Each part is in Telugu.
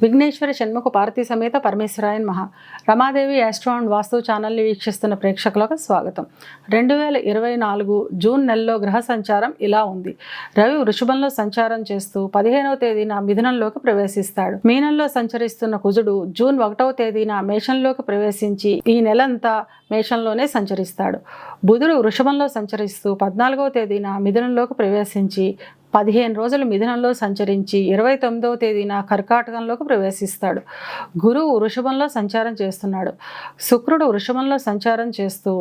విఘ్నేశ్వర షణ్ముఖ పార్వతీ సమేత పరమేశ్వరాయ నమః. రమాదేవి ఆస్ట్రో అండ్ వాస్తు ఛానల్ని వీక్షిస్తున్న ప్రేక్షకులకు స్వాగతం. 2024 జూన్ నెలలో గ్రహ సంచారం ఇలా ఉంది. రవి వృషభంలో సంచారం చేస్తూ 15వ తేదీన మిథునంలోకి ప్రవేశిస్తాడు. మీనంలో సంచరిస్తున్న కుజుడు జూన్ 1వ తేదీన మేషంలోకి ప్రవేశించి ఈ నెలంతా మేషంలోనే సంచరిస్తాడు. బుధుడు వృషభంలో సంచరిస్తూ 14వ తేదీన మిథునంలోకి ప్రవేశించి 15 రోజులు మిథునంలో సంచరించి 29వ తేదీన కర్కాటకంలోకి ప్రవేశిస్తాడు. గురువు వృషభంలో సంచారం చేస్తున్నాడు. శుక్రుడు వృషభంలో సంచారం చేస్తూ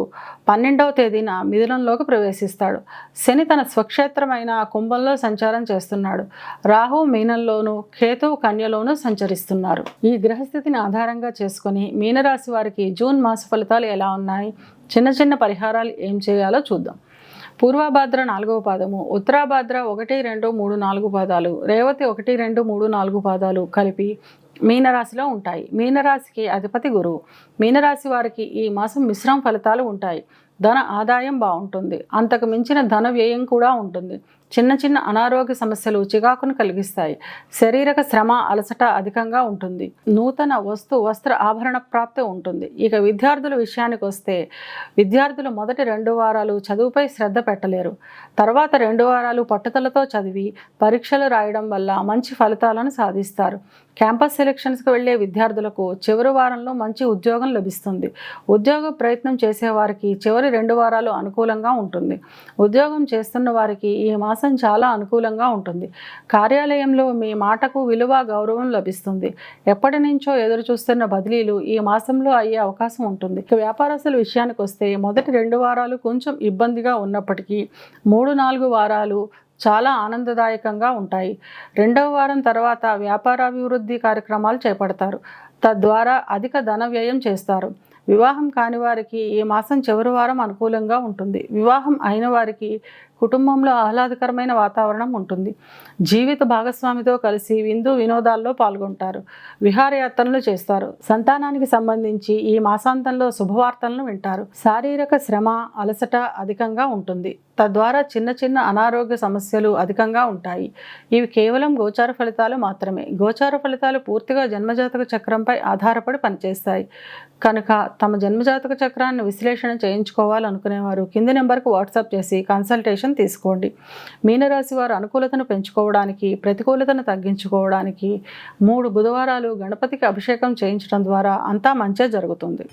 12వ తేదీన మిథునంలోకి ప్రవేశిస్తాడు. శని తన స్వక్షేత్రమైన కుంభంలో సంచారం చేస్తున్నాడు. రాహు మీనంలోను, కేతువు కన్యలోను సంచరిస్తున్నారు. ఈ గ్రహస్థితిని ఆధారంగా చేసుకొని మీనరాశి వారికి జూన్ మాస ఫలితాలు ఎలా ఉన్నాయి, చిన్న చిన్న పరిహారాలు ఏం చేయాలో చూద్దాం. పూర్వభాద్ర 4వ పాదము, ఉత్తరాభాద్ర 1, 2, 3, 4 పాదాలు, రేవతి 1, 2, 3, 4 పాదాలు కలిపి మీనరాశిలో ఉంటాయి. మీనరాశికి అధిపతి గురువు. మీనరాశి వారికి ఈ మాసం మిశ్రమ ఫలితాలు ఉంటాయి. ధన ఆదాయం బాగుంటుంది. అంతకు మించిన ధన వ్యయం కూడా ఉంటుంది. చిన్న చిన్న అనారోగ్య సమస్యలు చికాకును కలిగిస్తాయి. శారీరక శ్రమ, అలసట అధికంగా ఉంటుంది. నూతన వస్త్ర ఆభరణ ప్రాప్తి ఉంటుంది. ఇక విద్యార్థుల విషయానికి వస్తే విద్యార్థులు మొదటి 2 వారాలు చదువుపై శ్రద్ధ పెట్టలేరు. తర్వాత 2 వారాలు పట్టుదలతో చదివి పరీక్షలు రాయడం వల్ల మంచి ఫలితాలను సాధిస్తారు. క్యాంపస్ సెలక్షన్స్కి వెళ్ళే విద్యార్థులకు చివరి వారంలో మంచి ఉద్యోగం లభిస్తుంది. ఉద్యోగ ప్రయత్నం చేసేవారికి చివరి 2 వారాలు అనుకూలంగా ఉంటుంది. ఉద్యోగం చేస్తున్న వారికి ఈ మాసం చాలా అనుకూలంగా ఉంటుంది. కార్యాలయంలో మీ మాటకు విలువ, గౌరవం లభిస్తుంది. ఎప్పటి నుంచో ఎదురు చూస్తున్న బదిలీలు ఈ మాసంలో అయ్యే అవకాశం ఉంటుంది. ఇక వ్యాపారస్తుల విషయానికి వస్తే మొదటి 2 వారాలు కొంచెం ఇబ్బందిగా ఉన్నప్పటికీ 3-4 వారాలు చాలా ఆనందదాయకంగా ఉంటాయి. 2వ వారం తర్వాత వ్యాపారాభివృద్ధి కార్యక్రమాలు చేపడతారు. తద్వారా అధిక ధన వ్యయం చేస్తారు. వివాహం కాని వారికి ఈ మాసం చివరి వారం అనుకూలంగా ఉంటుంది. వివాహం అయిన వారికి కుటుంబంలో ఆహ్లాదకరమైన వాతావరణం ఉంటుంది. జీవిత భాగస్వామితో కలిసి విందు వినోదాల్లో పాల్గొంటారు. విహారయాత్రలు చేస్తారు. సంతానానికి సంబంధించి ఈ మాసాంతంలో శుభవార్తలను వింటారు. శారీరక శ్రమ, అలసట అధికంగా ఉంటుంది. తద్వారా చిన్న చిన్న అనారోగ్య సమస్యలు అధికంగా ఉంటాయి. ఇవి కేవలం గోచార ఫలితాలు మాత్రమే. గోచార ఫలితాలు పూర్తిగా జన్మజాతక చక్రంపై ఆధారపడి పనిచేస్తాయి. కనుక తమ జన్మజాతక చక్రాన్ని విశ్లేషణ చేయించుకోవాలనుకునేవారు కింది నెంబర్కు వాట్సాప్ చేసి కన్సల్టేషన్ తీసుకోండి. మీనరాశి వారు అనుకూలతను పెంచుకోవడానికి, ప్రతికూలతను తగ్గించుకోవడానికి 3 బుధవారాలు గణపతికి అభిషేకం చేయించడం ద్వారా అంతా మంచే జరుగుతుంది.